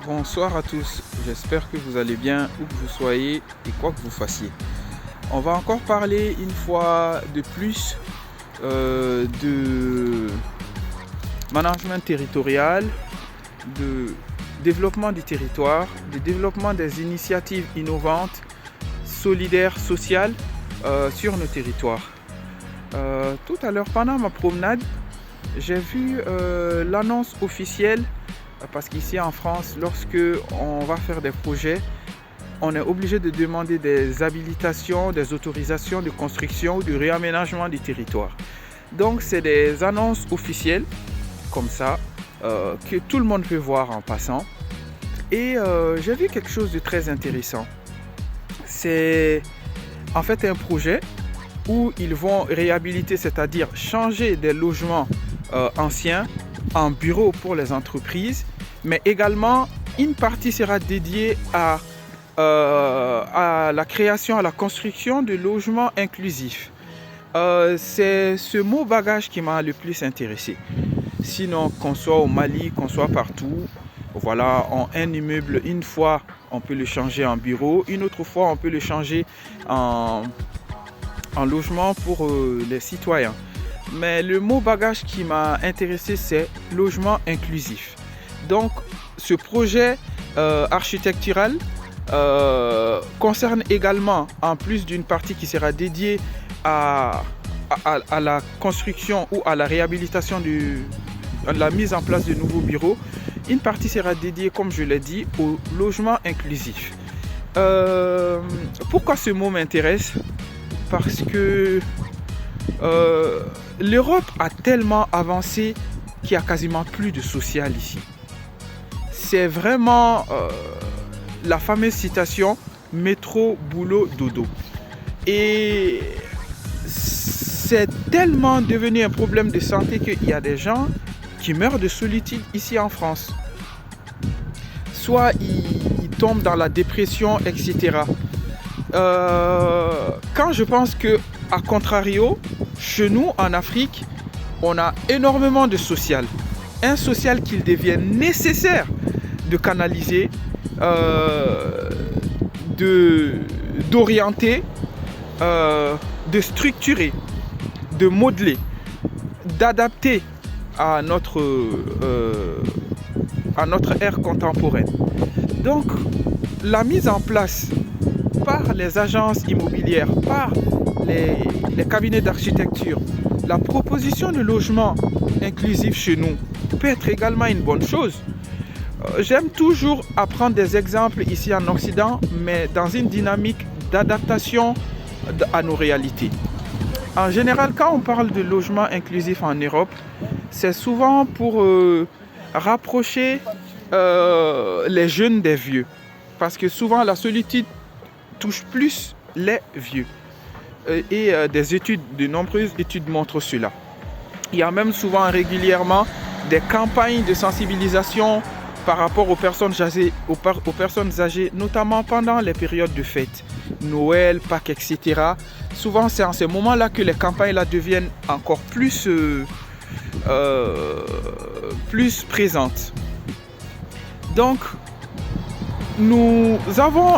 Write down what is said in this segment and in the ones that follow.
Bonsoir à tous, j'espère que vous allez bien où que vous soyez et quoi que vous fassiez. On va encore parler une fois de plus de management territorial, de développement du territoire, de développement des initiatives innovantes, solidaires, sociales sur nos territoires. Tout à l'heure, pendant ma promenade, j'ai vu l'annonce officielle parce qu'ici en France, lorsque on va faire des projets, on est obligé de demander des habilitations, des autorisations de construction ou de réaménagement du territoire. Donc c'est des annonces officielles comme ça que tout le monde peut voir en passant. Et j'ai vu quelque chose de très intéressant. C'est en fait un projet où ils vont réhabiliter, c'est-à-dire changer des logements anciens en bureaux pour les entreprises, mais également une partie sera dédiée à la création, à la construction de logements inclusifs. C'est ce mot bagage qui m'a le plus intéressé. Sinon, qu'on soit au Mali, qu'on soit partout, voilà, un immeuble, une fois, on peut le changer en bureau, une autre fois, on peut le changer en logement pour les citoyens. Mais le mot bagage qui m'a intéressé, c'est logement inclusif. Donc, ce projet architectural concerne également, en plus d'une partie qui sera dédiée à la construction ou à la réhabilitation à la mise en place de nouveaux bureaux, une partie sera dédiée, comme je l'ai dit, au logement inclusif. Pourquoi ce mot m'intéresse? Parce que l'Europe a tellement avancé qu'il n'y a quasiment plus de social ici. C'est vraiment la fameuse citation métro, boulot, dodo. Et c'est tellement devenu un problème de santé qu'il y a des gens qui meurent de solitude ici en France. Soit ils tombent dans la dépression, etc. Quand je pense que, à contrario, chez nous en Afrique, on a énormément de social. Un social qu'il devient nécessaire de canaliser, d'orienter, de structurer, de modeler, d'adapter à notre ère contemporaine. Donc, la mise en place par les agences immobilières, par les cabinets d'architecture, la proposition de logement inclusif chez nous peut être également une bonne chose. J'aime toujours apprendre des exemples ici en Occident, mais dans une dynamique d'adaptation à nos réalités. En général, quand on parle de logement inclusif en Europe, c'est souvent pour rapprocher les jeunes des vieux. Parce que souvent, la solitude touche plus les vieux. Et de nombreuses études montrent cela. Il y a même souvent régulièrement des campagnes de sensibilisation par rapport aux personnes âgées, notamment pendant les périodes de fête, Noël, Pâques, etc. Souvent, c'est en ces moments-là que les campagnes deviennent encore plus présentes. Donc, nous avons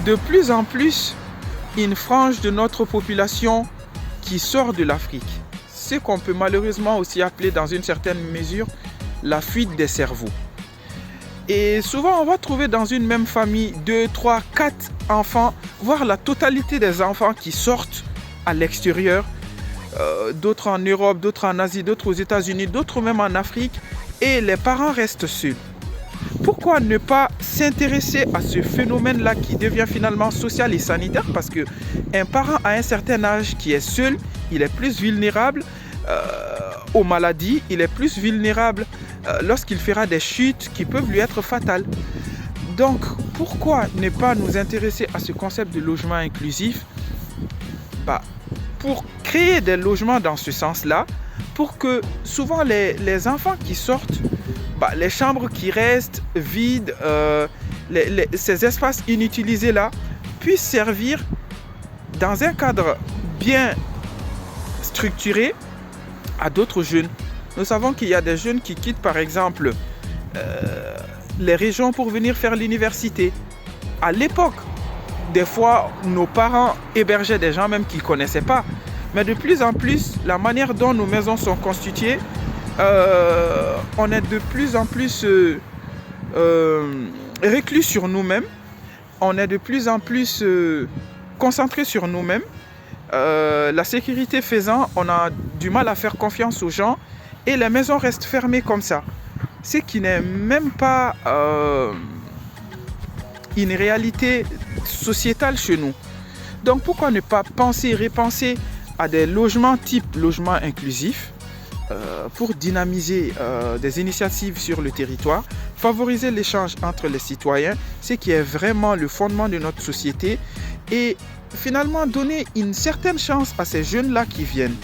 de plus en plus une frange de notre population qui sort de l'Afrique. Ce qu'on peut malheureusement aussi appeler dans une certaine mesure la fuite des cerveaux. Et souvent on va trouver dans une même famille 2, 3, 4 enfants, voire la totalité des enfants qui sortent à l'extérieur, d'autres en Europe, d'autres en Asie, d'autres aux États-Unis, d'autres même en Afrique, et les parents restent seuls. Pourquoi ne pas s'intéresser à ce phénomène-là qui devient finalement social et sanitaire? Parce qu'un parent à un certain âge qui est seul, il est plus vulnérable aux maladies, il est plus vulnérable lorsqu'il fera des chutes qui peuvent lui être fatales. Donc, pourquoi ne pas nous intéresser à ce concept de logement inclusif? Pour créer des logements dans ce sens-là, pour que souvent les enfants qui sortent, les chambres qui restent vides, ces espaces inutilisés là, puissent servir dans un cadre bien structuré à d'autres jeunes. Nous savons qu'il y a des jeunes qui quittent par exemple les régions pour venir faire l'université. À l'époque, des fois, nos parents hébergeaient des gens même qu'ils ne connaissaient pas. Mais de plus en plus, la manière dont nos maisons sont constituées, on est de plus en plus reclus sur nous-mêmes. On est de plus en plus concentré sur nous-mêmes. La sécurité faisant, on a du mal à faire confiance aux gens et les maisons restent fermées comme ça. Ce qui n'est même pas une réalité sociétale chez nous. Donc pourquoi ne pas repenser à des logements type logement inclusif pour dynamiser des initiatives sur le territoire, favoriser l'échange entre les citoyens, ce qui est vraiment le fondement de notre société, et finalement donner une certaine chance à ces jeunes-là qui viennent.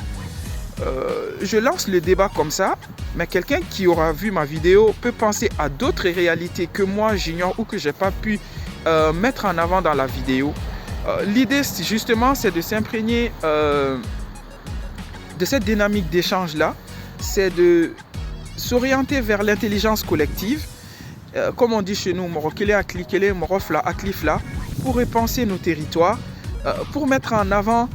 Je lance le débat comme ça, mais quelqu'un qui aura vu ma vidéo peut penser à d'autres réalités que moi j'ignore ou que je n'ai pas pu mettre en avant dans la vidéo. L'idée justement c'est de s'imprégner de cette dynamique d'échange-là, c'est de s'orienter vers l'intelligence collective, comme on dit chez nous, pour repenser nos territoires, pour mettre en avant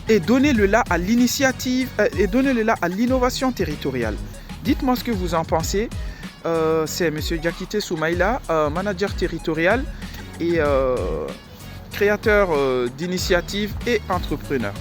et donner le là à l'initiative et donner le là à l'innovation territoriale. Dites-moi ce que vous en pensez. C'est M. Diakité Soumaïla, manager territorial et créateur d'initiatives et entrepreneur.